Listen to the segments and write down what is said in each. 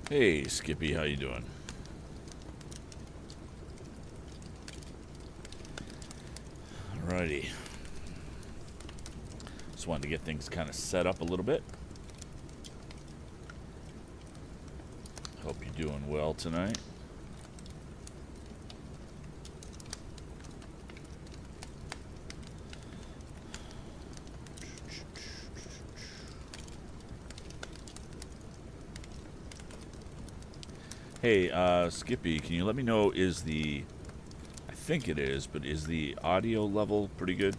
Hey, Skippy, how you doing? Alrighty. Just wanted to get things kind of set up a little bit. Hope you're doing well tonight. Hey, Skippy, can you let me know I think it is, but is the audio level pretty good?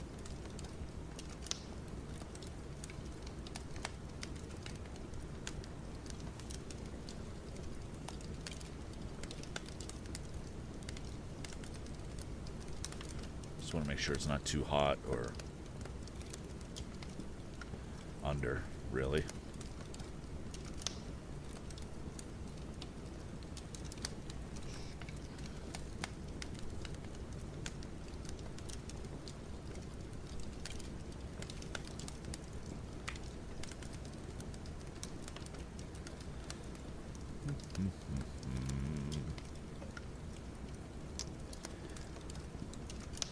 Just want to make sure it's not too hot or under, really.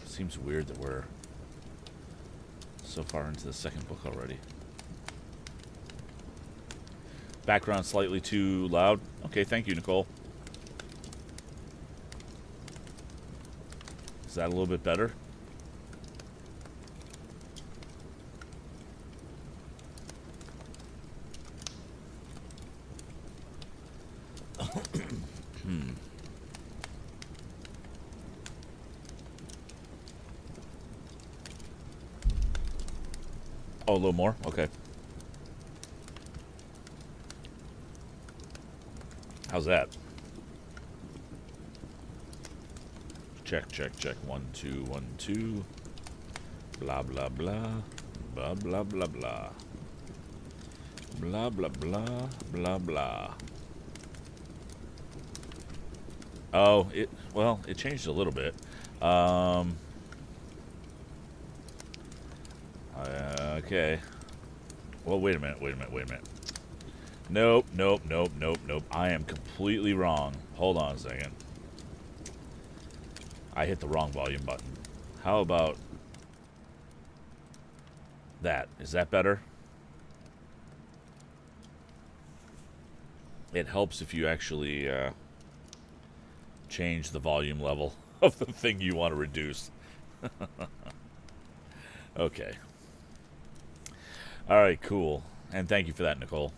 Seems weird that we're so far into the second book already. Background slightly too loud. Okay, thank you, Nicole. Is that a little bit better? Oh, a little more? Okay. How's that? Check, check, check. 1, 2, 1, 2. Blah, blah, blah. Blah, blah, blah, blah. Blah, blah, blah. Blah, blah. Oh, it changed a little bit. Okay. Well, wait a minute. Nope. I am completely wrong. Hold on a second. I hit the wrong volume button. How about that? Is that better? It helps if you actually change the volume level of the thing you want to reduce. Okay. All right, cool. And thank you for that, Nicole.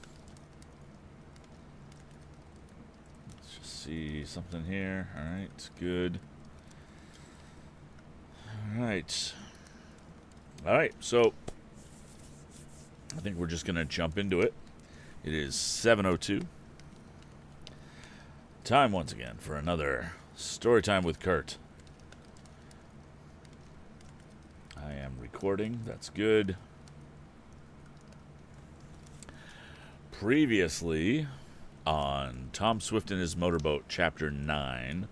Let's just see something here. All right, good. All right, so I think we're just going to jump into it. It is 7:02. Time once again for another story time with Kurt. I am recording. That's good. Previously on Tom Swift and His Motorboat, Chapter 9,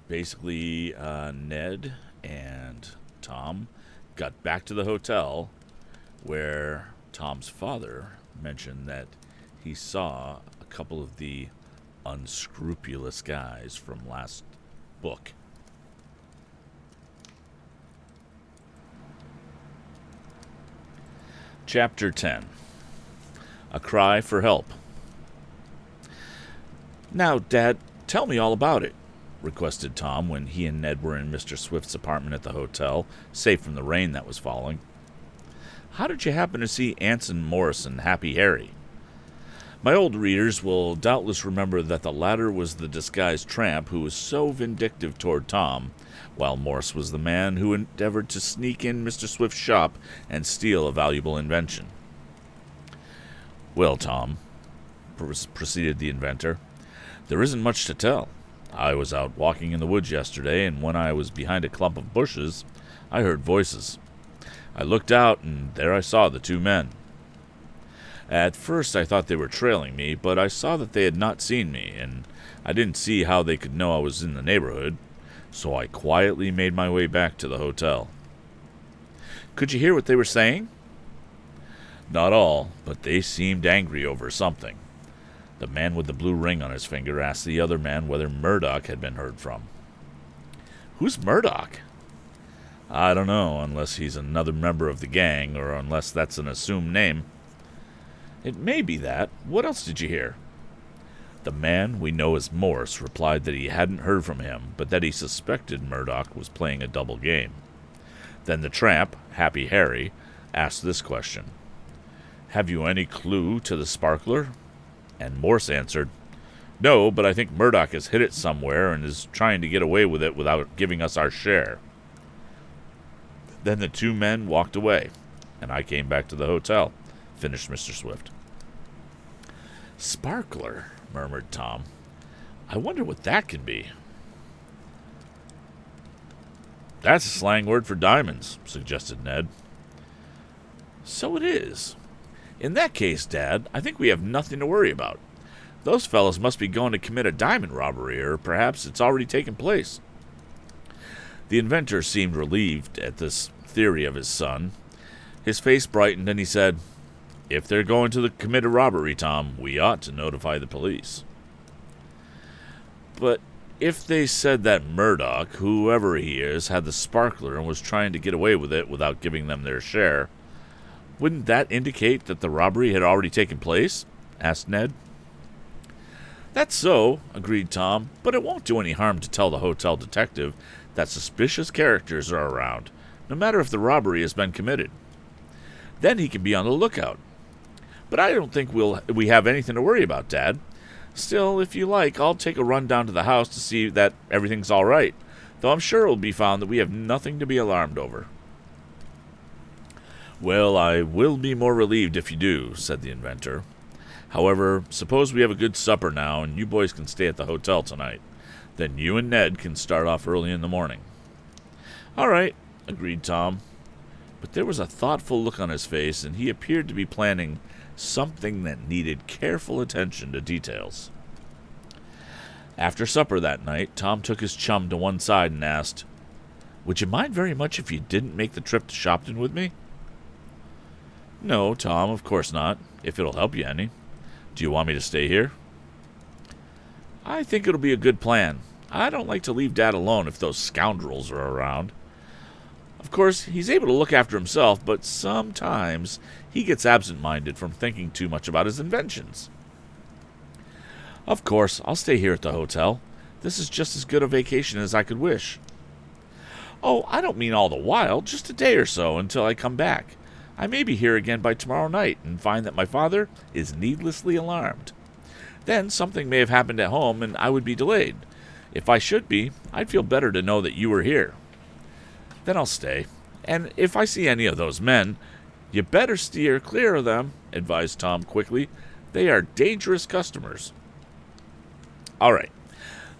basically Ned and Tom got back to the hotel where Tom's father mentioned that he saw a couple of the unscrupulous guys from last book. Chapter 10. A Cry for Help. Now, Dad, tell me all about it, requested Tom when he and Ned were in Mr. Swift's apartment at the hotel, safe from the rain that was falling. How did you happen to see Anson Morris and Happy Harry? My old readers will doubtless remember that the latter was the disguised tramp who was so vindictive toward Tom, while Morse was the man who endeavored to sneak in Mr. Swift's shop and steal a valuable invention. Well, Tom, proceeded the inventor, there isn't much to tell. I was out walking in the woods yesterday, and when I was behind a clump of bushes, I heard voices. I looked out, and there I saw the two men. At first I thought they were trailing me, but I saw that they had not seen me, and I didn't see how they could know I was in the neighborhood, so I quietly made my way back to the hotel. Could you hear what they were saying? Not all, but they seemed angry over something. The man with the blue ring on his finger asked the other man whether Murdoch had been heard from. Who's Murdoch? I don't know, unless he's another member of the gang, or unless that's an assumed name. It may be that. What else did you hear? The man we know as Morse replied that he hadn't heard from him, but that he suspected Murdoch was playing a double game. Then the tramp, Happy Harry, asked this question. Have you any clue to the sparkler? And Morse answered, No, but I think Murdoch has hid it somewhere and is trying to get away with it without giving us our share. Then the two men walked away, and I came back to the hotel, finished Mr. Swift. Sparkler, murmured Tom. I wonder what that can be. That's a slang word for diamonds, suggested Ned. So it is. In that case, Dad, I think we have nothing to worry about. Those fellows must be going to commit a diamond robbery, or perhaps it's already taken place. The inventor seemed relieved at this theory of his son. His face brightened, and he said, If they're going to commit a robbery, Tom, we ought to notify the police. But if they said that Murdoch, whoever he is, had the sparkler and was trying to get away with it without giving them their share, wouldn't that indicate that the robbery had already taken place? Asked Ned. That's so, agreed Tom, but it won't do any harm to tell the hotel detective that suspicious characters are around, no matter if the robbery has been committed. Then he can be on the lookout. But I don't think we have anything to worry about, Dad. Still, if you like, I'll take a run down to the house to see that everything's all right, though I'm sure it will be found that we have nothing to be alarmed over. Well, I will be more relieved if you do, said the inventor. However, suppose we have a good supper now, and you boys can stay at the hotel tonight. Then you and Ned can start off early in the morning. All right, agreed Tom. But there was a thoughtful look on his face, and he appeared to be planning something that needed careful attention to details. After supper that night, Tom took his chum to one side and asked, Would you mind very much if you didn't make the trip to Shopton with me? No, Tom, of course not, if it'll help you any. Do you want me to stay here? I think it'll be a good plan. I don't like to leave Dad alone if those scoundrels are around. Of course, he's able to look after himself, but sometimes he gets absent-minded from thinking too much about his inventions. Of course, I'll stay here at the hotel. This is just as good a vacation as I could wish. Oh, I don't mean all the while, just a day or so until I come back. I may be here again by tomorrow night and find that my father is needlessly alarmed. Then something may have happened at home and I would be delayed. If I should be, I'd feel better to know that you were here. Then I'll stay. And if I see any of those men, you better steer clear of them, advised Tom quickly. They are dangerous customers. All right.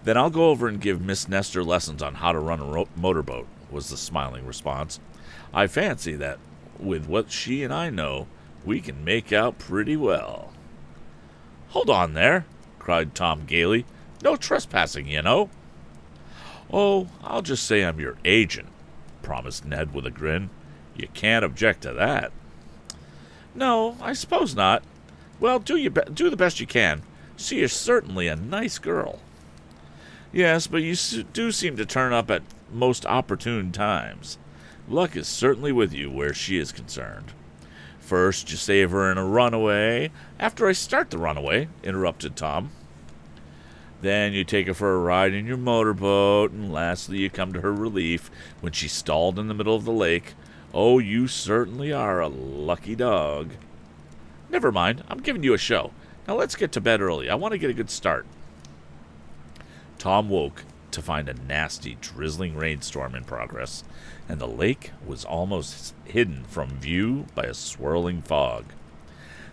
Then I'll go over and give Miss Nestor lessons on how to run a motorboat, was the smiling response. I fancy that with what she and I know, we can make out pretty well. Hold on there, cried Tom gaily. No trespassing, you know. Oh, I'll just say I'm your agent, promised Ned with a grin. You can't object to that. No, I suppose not. Well, do the best you can. She is certainly a nice girl. Yes, but you do seem to turn up at most opportune times. Luck is certainly with you where she is concerned. First, you save her in a runaway. After I start the runaway, interrupted Tom. Then you take her for a ride in your motorboat, and lastly you come to her relief when she's stalled in the middle of the lake. Oh, you certainly are a lucky dog. Never mind, I'm giving you a show. Now let's get to bed early. I want to get a good start. Tom woke to find a nasty, drizzling rainstorm in progress, and the lake was almost hidden from view by a swirling fog.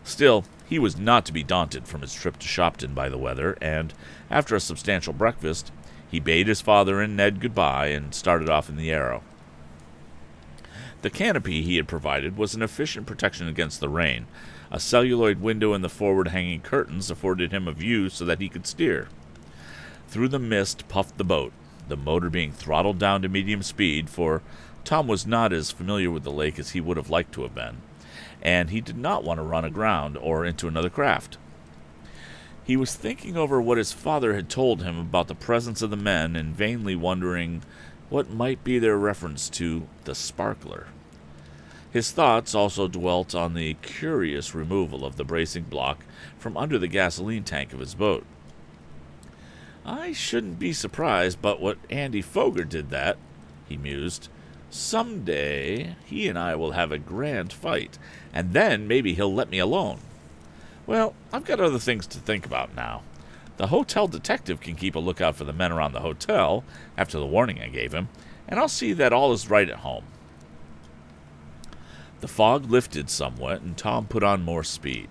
Still, he was not to be daunted from his trip to Shopton by the weather, and, after a substantial breakfast, he bade his father and Ned goodbye and started off in the Arrow. The canopy he had provided was an efficient protection against the rain. A celluloid window in the forward-hanging curtains afforded him a view so that he could steer. Through the mist puffed the boat, the motor being throttled down to medium speed, for Tom was not as familiar with the lake as he would have liked to have been, and he did not want to run aground or into another craft. He was thinking over what his father had told him about the presence of the men and vainly wondering what might be their reference to the sparkler. His thoughts also dwelt on the curious removal of the bracing block from under the gasoline tank of his boat. I shouldn't be surprised but what Andy Foger did that, he mused. Someday he and I will have a grand fight, and then maybe he'll let me alone. Well, I've got other things to think about now. The hotel detective can keep a lookout for the men around the hotel after the warning I gave him, and I'll see that all is right at home. The fog lifted somewhat, and Tom put on more speed.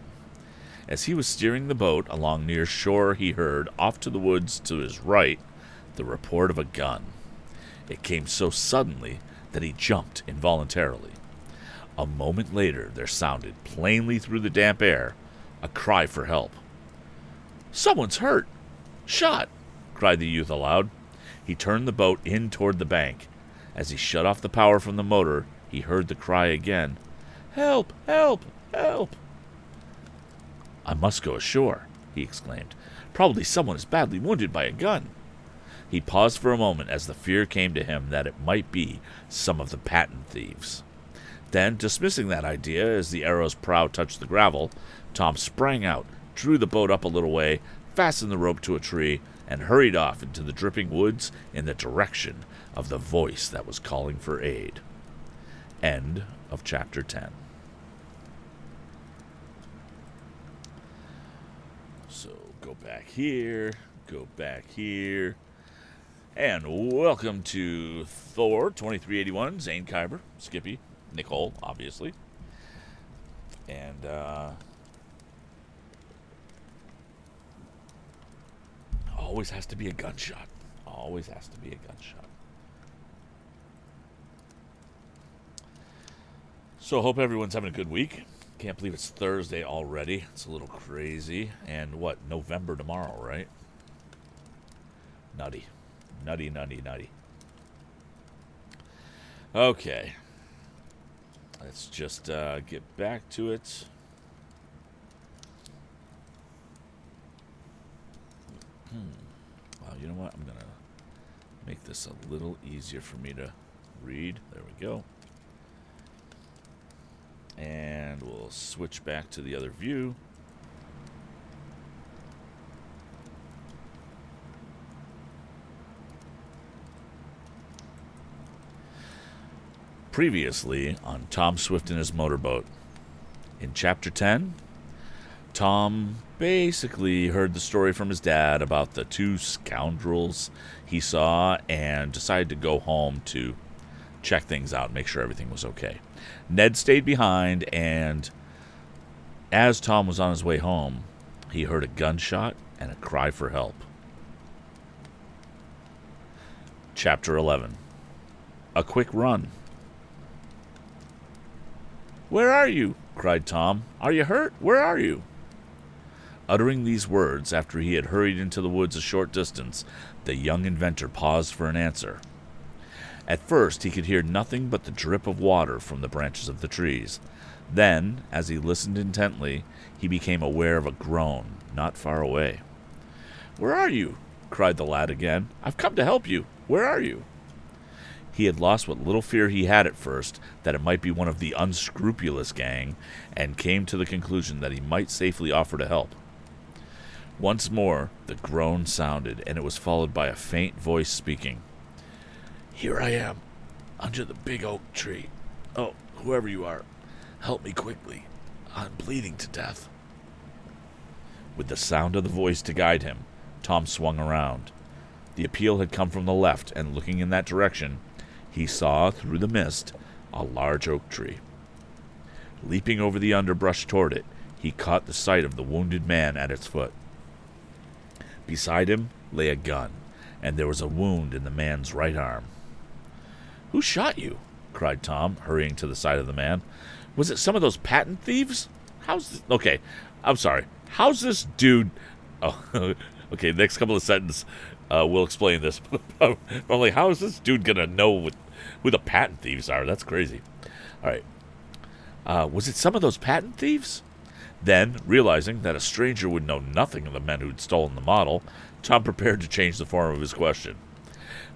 As he was steering the boat along near shore, he heard, off to the woods to his right, the report of a gun. It came so suddenly that he jumped involuntarily. A moment later, there sounded, plainly through the damp air, a cry for help. "Someone's hurt! Shot!" cried the youth aloud. He turned the boat in toward the bank. As he shut off the power from the motor, he heard the cry again. "Help! Help! Help!" "I must go ashore," he exclaimed. "Probably someone is badly wounded by a gun." He paused for a moment as the fear came to him that it might be some of the patent thieves. Then, dismissing that idea as the Arrow's prow touched the gravel, Tom sprang out, drew the boat up a little way, fastened the rope to a tree, and hurried off into the dripping woods in the direction of the voice that was calling for aid. End of Chapter 10. So, go back here, and welcome to Thor 2381, Zane Kyber, Skippy, Nicole, obviously. And, always has to be a gunshot. Always has to be a gunshot. So, hope everyone's having a good week. Can't believe it's Thursday already. It's a little crazy. And what, November tomorrow, right? Nutty. Nutty. Okay. Let's just get back to it. Well, you know what? I'm going to make this a little easier for me to read. There we go. And we'll switch back to the other view. Previously on Tom Swift and his motorboat. In Chapter 10, Tom basically heard the story from his dad about the two scoundrels he saw and decided to go home to check things out and make sure everything was okay. Ned stayed behind, and as Tom was on his way home, he heard a gunshot and a cry for help. Chapter 11. A quick run. "Where are you?" cried Tom. "Are you hurt? Where are you?" Uttering these words after he had hurried into the woods a short distance, the young inventor paused for an answer. At first he could hear nothing but the drip of water from the branches of the trees. Then, as he listened intently, he became aware of a groan not far away. "Where are you?" cried the lad again. "I've come to help you. Where are you?" He had lost what little fear he had at first that it might be one of the unscrupulous gang, and came to the conclusion that he might safely offer to help. Once more the groan sounded, and it was followed by a faint voice speaking. "Here I am, under the big oak tree. Oh, whoever you are, help me quickly. I'm bleeding to death." With the sound of the voice to guide him, Tom swung around. The appeal had come from the left, and looking in that direction, he saw, through the mist, a large oak tree. Leaping over the underbrush toward it, he caught the sight of the wounded man at its foot. Beside him lay a gun, and there was a wound in the man's right arm. "Who shot you?" cried Tom, hurrying to the side of the man. "Was it some of those patent thieves? Okay, I'm sorry. How's this dude... Oh, okay, next couple of sentences we'll explain this. But I'm like, how is this dude going to know who the patent thieves are? That's crazy. All right. Was it some of those patent thieves? Then, realizing that a stranger would know nothing of the men who'd stolen the model, Tom prepared to change the form of his question.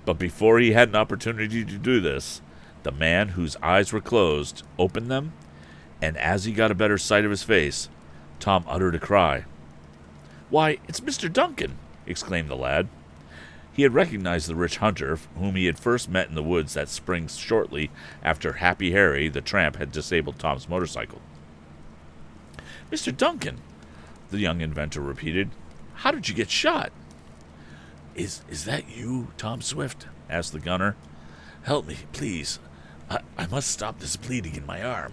But before he had an opportunity to do this, the man whose eyes were closed opened them, and as he got a better sight of his face, Tom uttered a cry. "Why, it's Mr. Duncan!" exclaimed the lad. He had recognized the rich hunter whom he had first met in the woods that spring shortly after Happy Harry the tramp had disabled Tom's motorcycle. "Mr. Duncan," the young inventor repeated, "how did you get shot?" Is that you, Tom Swift?" asked the gunner. "Help me, please. I must stop this bleeding in my arm.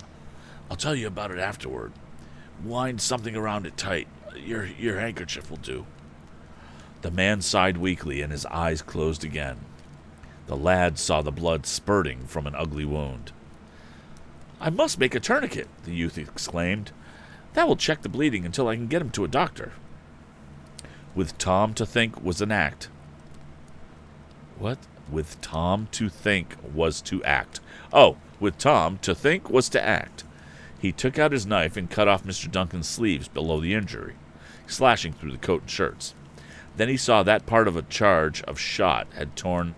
I'll tell you about it afterward. Wind something around it tight. Your handkerchief will do." The man sighed weakly, and his eyes closed again. The lad saw the blood spurting from an ugly wound. "I must make a tourniquet," the youth exclaimed. "That will check the bleeding until I can get him to a doctor." With Tom to think was an act. What? With Tom to think was to act. Oh, with Tom to think was to act. He took out his knife and cut off Mr. Duncan's sleeves below the injury, slashing through the coat and shirts. Then he saw that part of a charge of shot had torn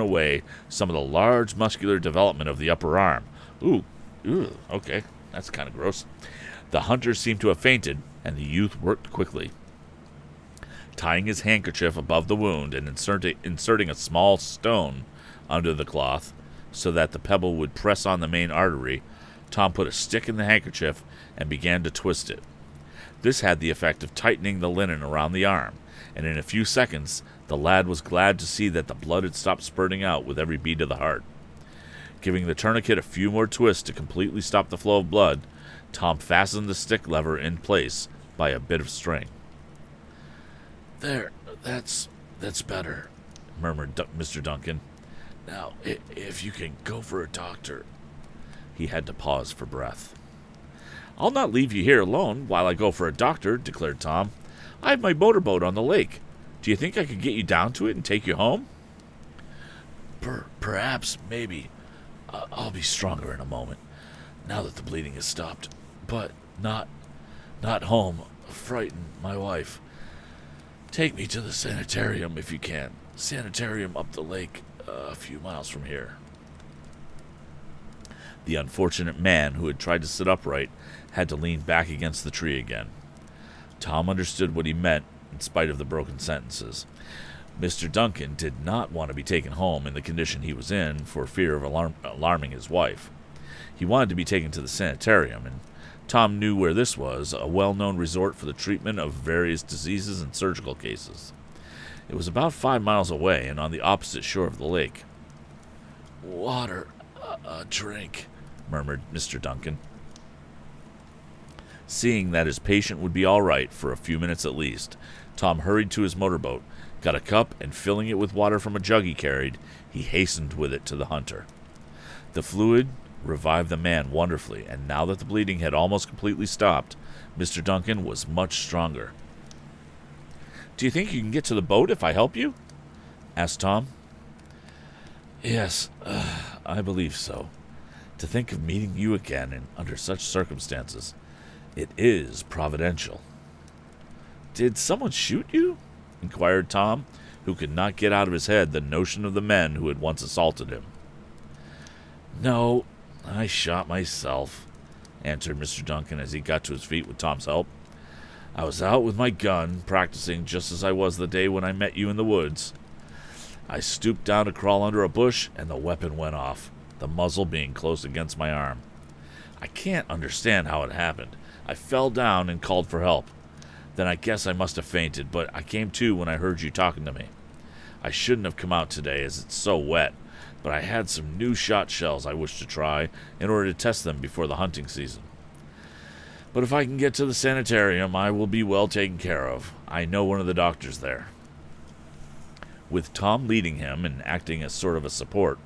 away some of the large muscular development of the upper arm. Ooh, okay, that's kind of gross. The hunter seemed to have fainted, and the youth worked quickly. Tying his handkerchief above the wound and inserting a small stone under the cloth so that the pebble would press on the main artery, Tom put a stick in the handkerchief and began to twist it. This had the effect of tightening the linen around the arm, and in a few seconds the lad was glad to see that the blood had stopped spurting out with every beat of the heart. Giving the tourniquet a few more twists to completely stop the flow of blood, Tom fastened the stick lever in place by a bit of string. "There, that's better," murmured Mr. Duncan. "Now, if you can go for a doctor." He had to pause for breath. "I'll not leave you here alone while I go for a doctor," declared Tom. "I have my motorboat on the lake. Do you think I could get you down to it and take you home?" Perhaps, maybe. I'll be stronger in a moment, now that the bleeding has stopped. But not home. Frighten my wife. Take me to the sanitarium if you can. Sanitarium up the lake, a few miles from here." The unfortunate man who had tried to sit upright had to lean back against the tree again. Tom understood what he meant in spite of the broken sentences. Mr. Duncan did not want to be taken home in the condition he was in for fear of alarming his wife. He wanted to be taken to the sanitarium, and Tom knew where this was, a well-known resort for the treatment of various diseases and surgical cases. It was about 5 miles away and on the opposite shore of the lake. "Water, a drink," murmured Mr. Duncan. Seeing that his patient would be all right for a few minutes at least, Tom hurried to his motorboat, got a cup, and filling it with water from a jug he carried, he hastened with it to the hunter. The fluid revived the man wonderfully, and now that the bleeding had almost completely stopped, Mr. Duncan was much stronger. "Do you think you can get to the boat if I help you?" asked Tom. "Yes, I believe so. To think of meeting you again and under such circumstances. It is providential." "Did someone shoot you?" inquired Tom, who could not get out of his head the notion of the men who had once assaulted him. "No, I shot myself," answered Mr. Duncan as he got to his feet with Tom's help. "I was out with my gun, practicing just as I was the day when I met you in the woods. I stooped down to crawl under a bush, and the weapon went off, the muzzle being close against my arm. I can't understand how it happened. I fell down and called for help. Then I guess I must have fainted, but I came to when I heard you talking to me. I shouldn't have come out today as it's so wet, but I had some new shot shells I wish to try in order to test them before the hunting season. But if I can get to the sanitarium, I will be well taken care of. I know one of the doctors there." With Tom leading him and acting as sort of a support,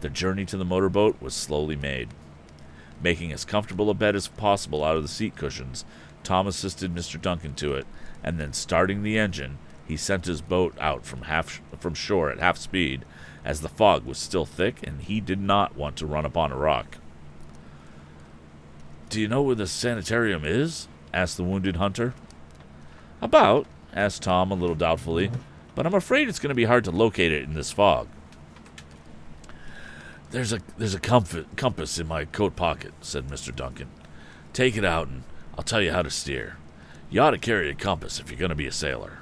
the journey to the motorboat was slowly made. Making as comfortable a bed as possible out of the seat cushions, Tom assisted Mr. Duncan to it, and then starting the engine, he sent his boat out from shore at half speed, as the fog was still thick and he did not want to run upon a rock. Do you know where the sanitarium is? Asked the wounded hunter. About, asked Tom a little doubtfully, but I'm afraid it's going to be hard to locate it in this fog. There's a compass in my coat pocket, said Mr. Duncan. Take it out and I'll tell you how to steer. You ought to carry a compass if you're going to be a sailor.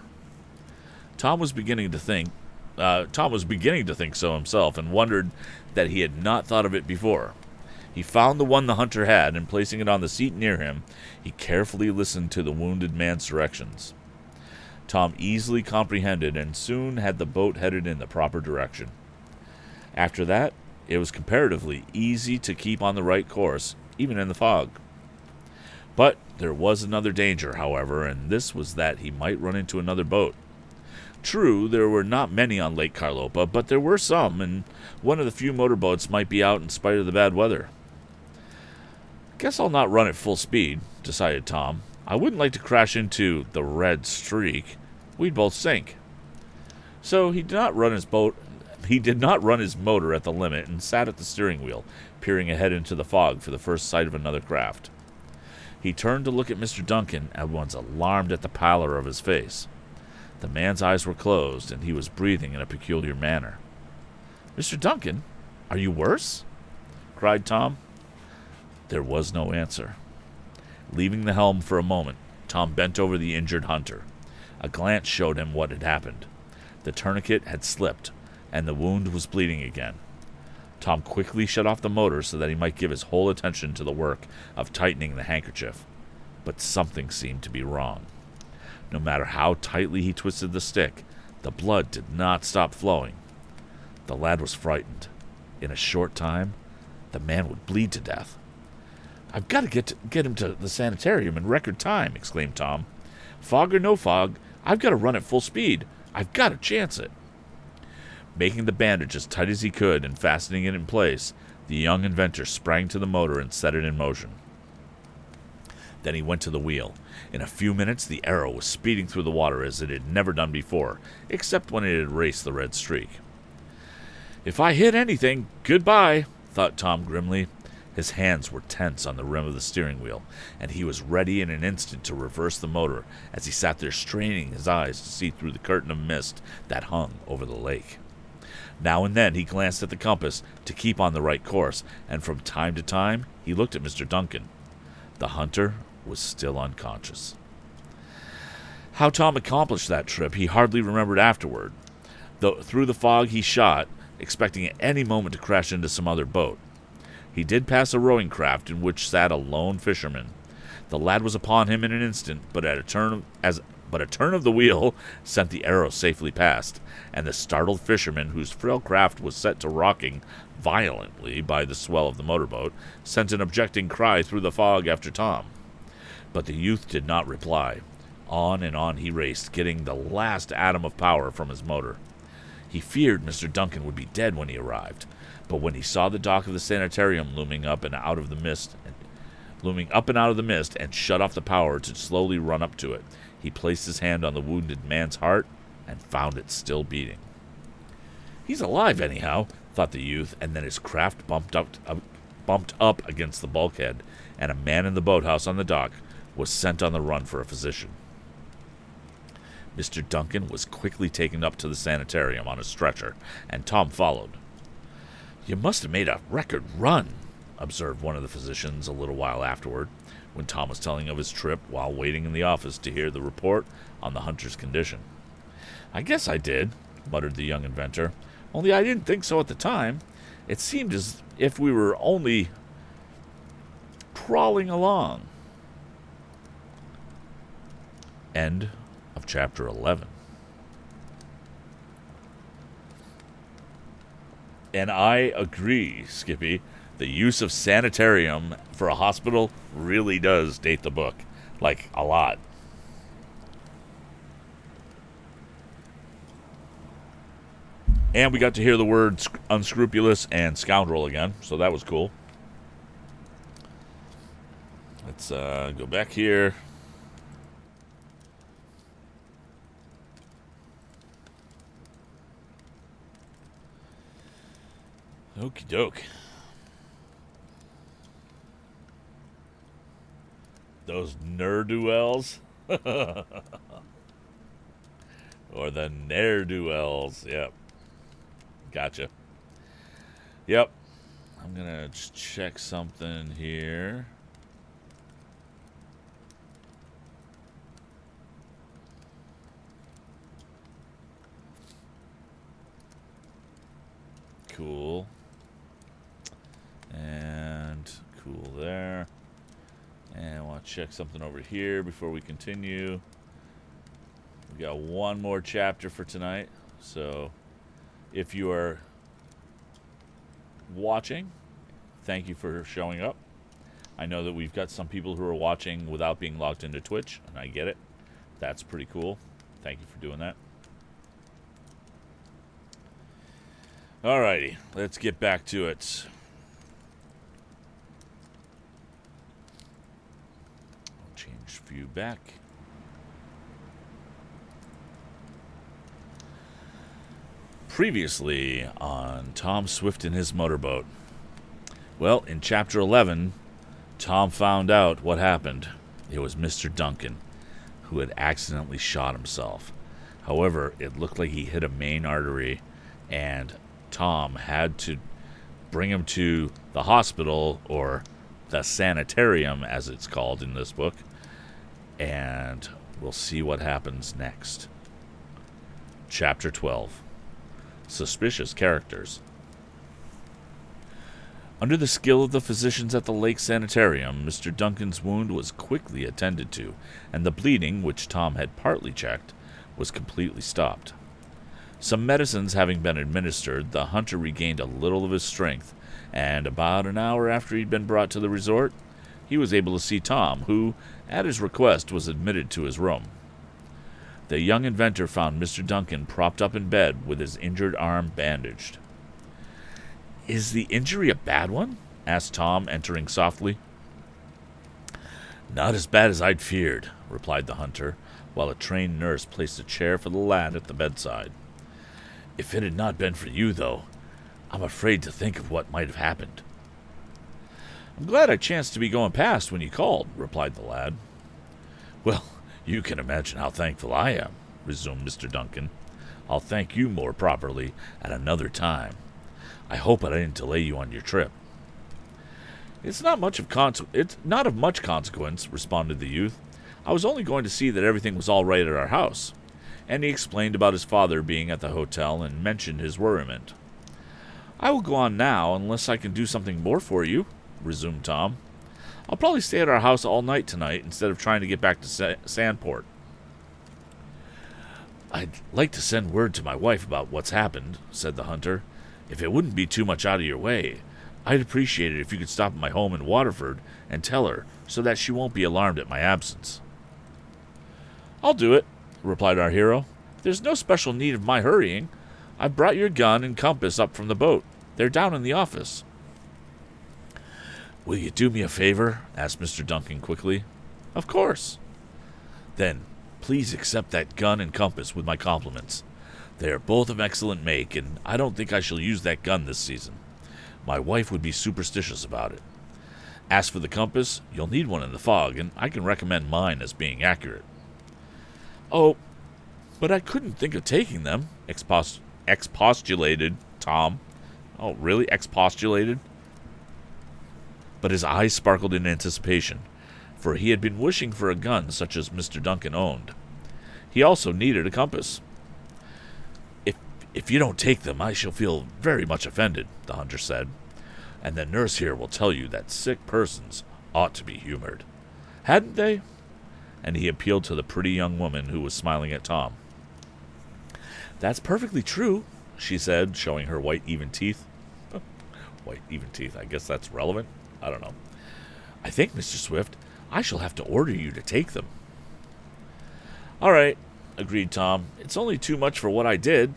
Tom was beginning to think so himself and wondered that he had not thought of it before. He found the one the hunter had, and placing it on the seat near him, he carefully listened to the wounded man's directions. Tom easily comprehended and soon had the boat headed in the proper direction. After that, it was comparatively easy to keep on the right course, even in the fog. But there was another danger, however, and this was that he might run into another boat. True, there were not many on Lake Carlopa, but there were some, and one of the few motorboats might be out in spite of the bad weather. Guess I'll not run at full speed, decided Tom. I wouldn't like to crash into the Red Streak. We'd both sink. So he did not run his motor at the limit and sat at the steering wheel, peering ahead into the fog for the first sight of another craft. He turned to look at Mr. Duncan and was alarmed at the pallor of his face. The man's eyes were closed, and he was breathing in a peculiar manner. "Mr. Duncan, are you worse?" cried Tom. There was no answer. Leaving the helm for a moment, Tom bent over the injured hunter. A glance showed him what had happened. The tourniquet had slipped, and the wound was bleeding again. Tom quickly shut off the motor so that he might give his whole attention to the work of tightening the handkerchief. But something seemed to be wrong. No matter how tightly he twisted the stick, the blood did not stop flowing. The lad was frightened. In a short time, the man would bleed to death. "I've got to get him to the sanitarium in record time," exclaimed Tom. "Fog or no fog, I've got to run at full speed. I've got to chance it." Making the bandage as tight as he could and fastening it in place, the young inventor sprang to the motor and set it in motion. Then he went to the wheel. In a few minutes, the Arrow was speeding through the water as it had never done before, except when it had raced the Red Streak. "If I hit anything, goodbye," thought Tom grimly. His hands were tense on the rim of the steering wheel, and he was ready in an instant to reverse the motor as he sat there straining his eyes to see through the curtain of mist that hung over the lake. Now and then he glanced at the compass to keep on the right course, and from time to time he looked at Mr. Duncan. The hunter was still unconscious. How Tom accomplished that trip he hardly remembered afterward. Through the fog he shot, expecting at any moment to crash into some other boat. He did pass a rowing craft in which sat a lone fisherman. The lad was upon him in an instant, but a turn of the wheel sent the Arrow safely past, and the startled fisherman, whose frail craft was set to rocking violently by the swell of the motorboat, sent an objecting cry through the fog after Tom. But the youth did not reply. On and on he raced, getting the last atom of power from his motor. He feared Mr. Duncan would be dead when he arrived, but when he saw the dock of the sanitarium looming up and out of the mist and shut off the power to slowly run up to it, he placed his hand on the wounded man's heart and found it still beating. "He's alive, anyhow," thought the youth, and then his craft bumped up against the bulkhead, and a man in the boathouse on the dock was sent on the run for a physician. Mr. Duncan was quickly taken up to the sanitarium on a stretcher, and Tom followed. "You must have made a record run," observed one of the physicians a little while afterward, when Tom was telling of his trip while waiting in the office to hear the report on the hunter's condition. "I guess I did," muttered the young inventor, "only I didn't think so at the time. It seemed as if we were only crawling along." End of chapter 11. And I agree, Skippy. The use of sanitarium for a hospital really does date the book. Like, a lot. And we got to hear the words unscrupulous and scoundrel again, so that was cool. Let's go back here. Okie doke. Those ne'er-do-wells? Or the ne'er-do-wells. Yep. Gotcha. Yep. I'm going to just check something here. Cool. And cool there. And I want to check something over here before we continue. We got one more chapter for tonight. So if you are watching, thank you for showing up. I know that we've got some people who are watching without being logged into Twitch, and I get it. That's pretty cool. Thank you for doing that. Alrighty, let's get back to it. I'll change view back. Previously on Tom Swift and his motorboat. Well, in Chapter 11, Tom found out what happened. It was Mr. Duncan, who had accidentally shot himself. However, it looked like he hit a main artery, and Tom had to bring him to the hospital, or the sanitarium as it's called in this book, and we'll see what happens next. Chapter 12. Suspicious Characters. Under the skill of the physicians at the Lake Sanitarium, Mr. Duncan's wound was quickly attended to, and the bleeding, which Tom had partly checked, was completely stopped. Some medicines having been administered, the hunter regained a little of his strength, and about an hour after he'd been brought to the resort, he was able to see Tom, who, at his request, was admitted to his room. The young inventor found Mr. Duncan propped up in bed with his injured arm bandaged. "Is the injury a bad one?" asked Tom, entering softly. "Not as bad as I'd feared," replied the hunter, while a trained nurse placed a chair for the lad at the bedside. "If it had not been for you, though, I'm afraid to think of what might have happened." "I'm glad I chanced to be going past when you called," replied the lad. "Well, you can imagine how thankful I am," resumed Mr. Duncan. "I'll thank you more properly at another time. I hope I didn't delay you on your trip." It's not of much consequence," responded the youth. "I was only going to see that everything was all right at our house." And he explained about his father being at the hotel and mentioned his worriment. "I will go on now, unless I can do something more for you," resumed Tom. "I'll probably stay at our house all night tonight instead of trying to get back to Sandport." "I'd like to send word to my wife about what's happened," said the hunter. "If it wouldn't be too much out of your way, I'd appreciate it if you could stop at my home in Waterford and tell her, so that she won't be alarmed at my absence." "I'll do it," replied our hero. "There's no special need of my hurrying. I've brought your gun and compass up from the boat. They're down in the office." "Will you do me a favor?" asked Mr. Duncan quickly. "Of course." "Then please accept that gun and compass with my compliments. They are both of excellent make, and I don't think I shall use that gun this season. My wife would be superstitious about it. As for the compass, you'll need one in the fog, and I can recommend mine as being accurate." "Oh, but I couldn't think of taking them," expostulated Tom. "Oh, really? Expostulated?" But his eyes sparkled in anticipation, for he had been wishing for a gun such as Mr. Duncan owned. He also needed a compass. If you don't take them, I shall feel very much offended," the hunter said. "And the nurse here will tell you that sick persons ought to be humored. Hadn't they?" And he appealed to the pretty young woman who was smiling at Tom. "That's perfectly true," she said, showing her white, even teeth. White, even teeth. I guess that's relevant. I don't know. "I think, Mr. Swift, I shall have to order you to take them." "All right," agreed Tom. "It's only too much for what I did."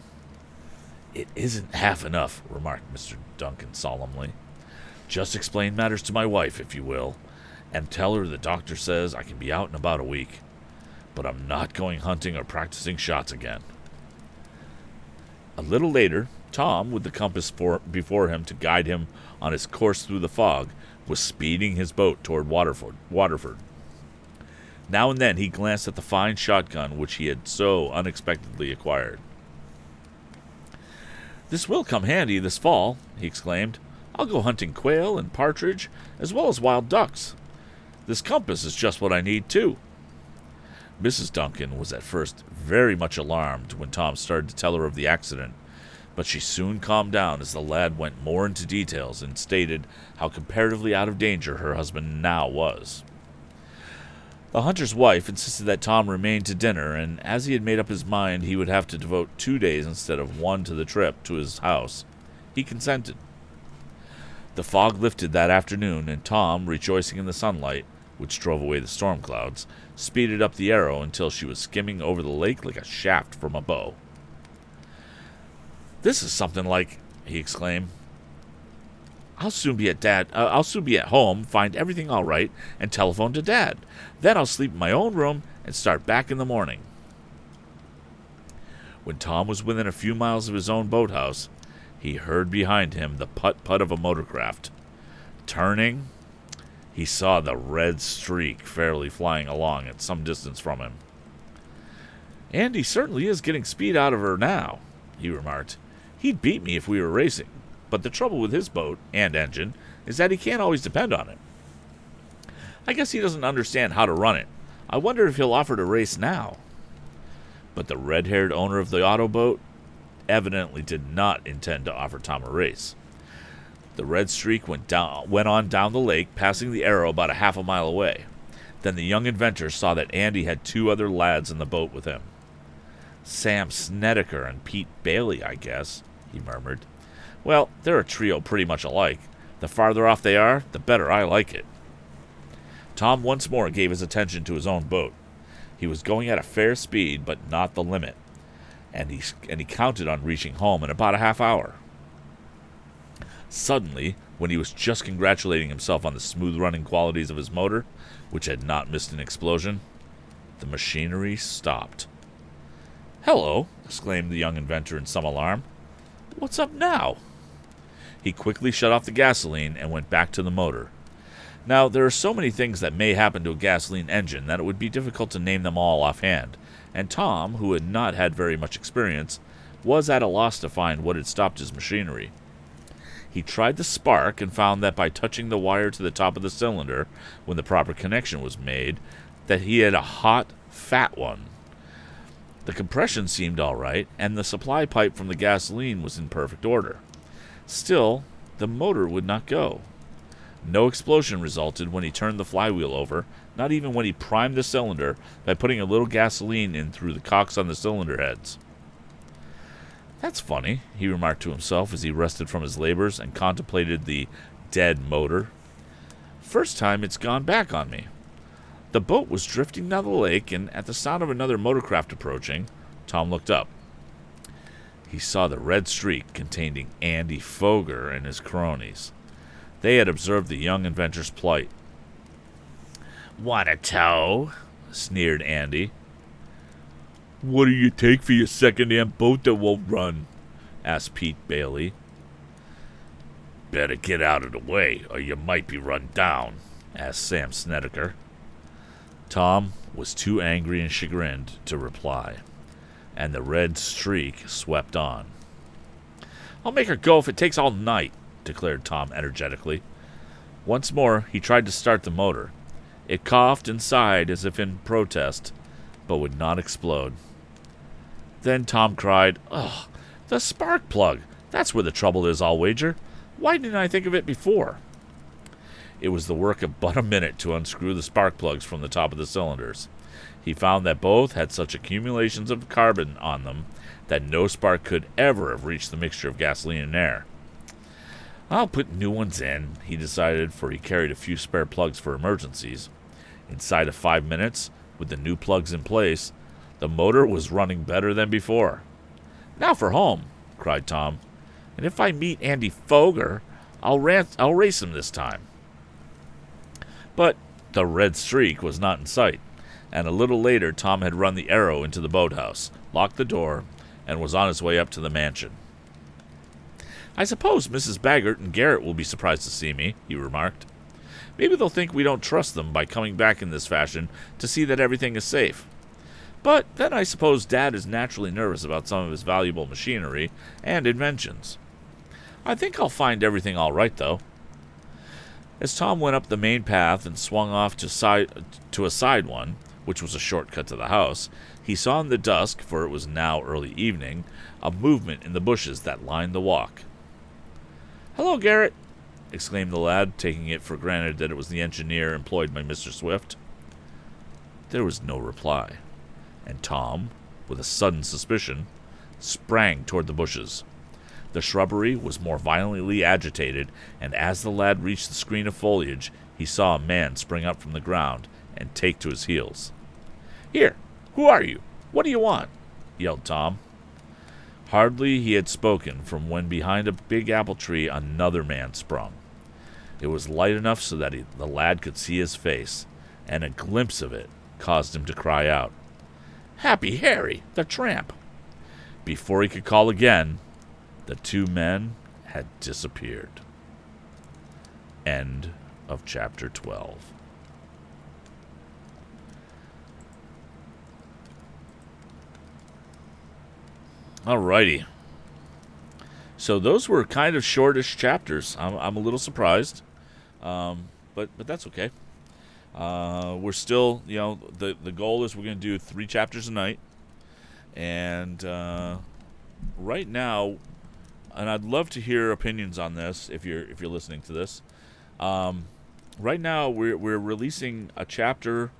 "It isn't half enough," remarked Mr. Duncan solemnly. "Just explain matters to my wife, if you will, and tell her the doctor says I can be out in about a week. But I'm not going hunting or practicing shots again." A little later, Tom, with the compass before him to guide him on his course through the fog, was speeding his boat toward Waterford. Now and then he glanced at the fine shotgun which he had so unexpectedly acquired. "This will come handy this fall," he exclaimed. "I'll go hunting quail and partridge, as well as wild ducks. This compass is just what I need, too." Mrs. Duncan was at first very much alarmed when Tom started to tell her of the accident, but she soon calmed down as the lad went more into details and stated how comparatively out of danger her husband now was. The hunter's wife insisted that Tom remain to dinner, and as he had made up his mind he would have to devote 2 days instead of one to the trip to his house, he consented. The fog lifted that afternoon, and Tom, rejoicing in the sunlight, which drove away the storm clouds, speeded up the Arrow until she was skimming over the lake like a shaft from a bow. "This is something like," he exclaimed. I'll soon be at home, find everything all right, and telephone to Dad. Then I'll sleep in my own room and start back in the morning." When Tom was within a few miles of his own boathouse, he heard behind him the putt-putt of a motorcraft. Turning, he saw the red streak fairly flying along at some distance from him. "Andy certainly is getting speed out of her now," he remarked. "He'd beat me if we were racing. But the trouble with his boat and engine is that he can't always depend on it. I guess he doesn't understand how to run it. I wonder if he'll offer to race now." But the red-haired owner of the auto boat evidently did not intend to offer Tom a race. The red streak went on down the lake, passing the Arrow about a half a mile away. Then the young inventor saw that Andy had 2 other lads in the boat with him. "Sam Snedeker and Pete Bailey, I guess," he murmured. "Well, they're a trio pretty much alike. The farther off they are, the better I like it." Tom once more gave his attention to his own boat. He was going at a fair speed, but not the limit, and he counted on reaching home in about a half hour. Suddenly, when he was just congratulating himself on the smooth-running qualities of his motor, which had not missed an explosion, the machinery stopped. "Hello!" exclaimed the young inventor in some alarm. "What's up now?" He quickly shut off the gasoline and went back to the motor. Now, there are so many things that may happen to a gasoline engine that it would be difficult to name them all offhand, and Tom, who had not had very much experience, was at a loss to find what had stopped his machinery. He tried the spark and found that by touching the wire to the top of the cylinder, when the proper connection was made, that he had a hot, fat one. The compression seemed all right, and the supply pipe from the gasoline was in perfect order. Still, the motor would not go. No explosion resulted when he turned the flywheel over, not even when he primed the cylinder by putting a little gasoline in through the cocks on the cylinder heads. "That's funny," he remarked to himself as he rested from his labors and contemplated the dead motor. "First time it's gone back on me." The boat was drifting down the lake, and at the sound of another motorcraft approaching, Tom looked up. He saw the red streak containing Andy Foger and his cronies. They had observed the young inventor's plight. "Want a tow?" sneered Andy. "What do you take for your second-hand boat that won't run?" asked Pete Bailey. "Better get out of the way, or you might be run down," asked Sam Snedeker. Tom was too angry and chagrined to reply, and the red streak swept on. "I'll make her go if it takes all night," declared Tom energetically. Once more he tried to start the motor. It coughed and sighed as if in protest, but would not explode. Then Tom cried, "Ugh, the spark plug! That's where the trouble is, I'll wager. Why didn't I think of it before?" It was the work of but a minute to unscrew the spark plugs from the top of the cylinders. He found that both had such accumulations of carbon on them that no spark could ever have reached the mixture of gasoline and air. "I'll put new ones in," he decided, for he carried a few spare plugs for emergencies. Inside of 5 minutes, with the new plugs in place, the motor was running better than before. "Now for home," cried Tom. "And if I meet Andy Foger, I'll race him this time." But the red streak was not in sight, and a little later Tom had run the Arrow into the boathouse, locked the door, and was on his way up to the mansion. "I suppose Mrs. Baggert and Garrett will be surprised to see me," he remarked. Maybe they'll think we don't trust them by coming back in this fashion to see that everything is safe. But then I suppose Dad is naturally nervous about some of his valuable machinery and inventions. I think I'll find everything all right, though. As Tom went up the main path and swung off to a side one, which was a shortcut to the house, he saw in the dusk, for it was now early evening, a movement in the bushes that lined the walk. "Hello, Garrett," exclaimed the lad, taking it for granted that it was the engineer employed by Mr. Swift. There was no reply, and Tom, with a sudden suspicion, sprang toward the bushes. The shrubbery was more violently agitated, and as the lad reached the screen of foliage, he saw a man spring up from the ground and take to his heels. "Here, who are you? What do you want?" yelled Tom. Hardly he had spoken from when behind a big apple tree another man sprung. It was light enough so that the lad could see his face, and a glimpse of it caused him to cry out, "Happy Harry, the tramp!" Before he could call again, the two men had disappeared. End of chapter 12. Alrighty. So those were kind of shortish chapters. I'm a little surprised, but that's okay. We're still, the goal is we're going to do 3 chapters a night, and right now, and I'd love to hear opinions on this if you're listening to this. Right now, we're releasing a chapter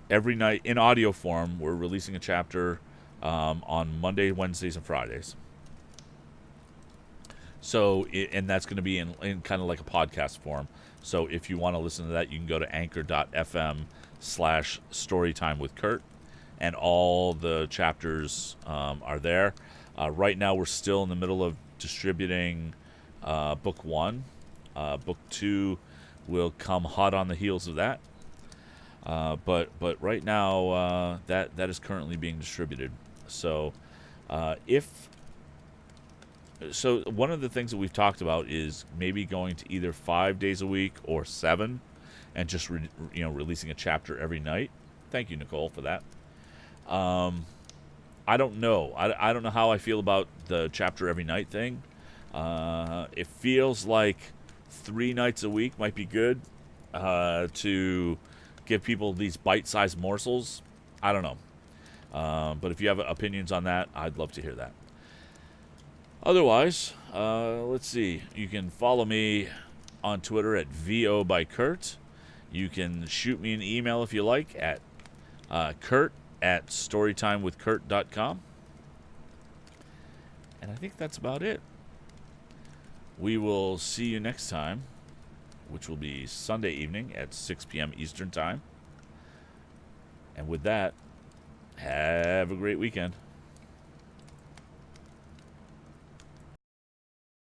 every night in audio form. We're releasing a chapter on Monday, Wednesdays, and Fridays. So, and that's going to be in kind of like a podcast form. So if you want to listen to that, you can go to anchor.fm/storytime with Kurt, and all the chapters are there. Right now, we're still in the middle of distributing book 1. Book 2 will come hot on the heels of that. But right now, that is currently being distributed. So So one of the things that we've talked about is maybe going to either 5 days a week or 7, and just releasing a chapter every night. Thank you, Nicole, for that. I don't know. I don't know how I feel about the chapter every night thing. It feels like 3 nights a week might be good to give people these bite-sized morsels. I don't know. But if you have opinions on that, I'd love to hear that. Otherwise, let's see. You can follow me on Twitter at VO by Kurt. You can shoot me an email if you like at kurt@storytimewithkurt.com. And I think that's about it. We will see you next time, which will be Sunday evening at 6 p.m. Eastern Time. And with that, have a great weekend.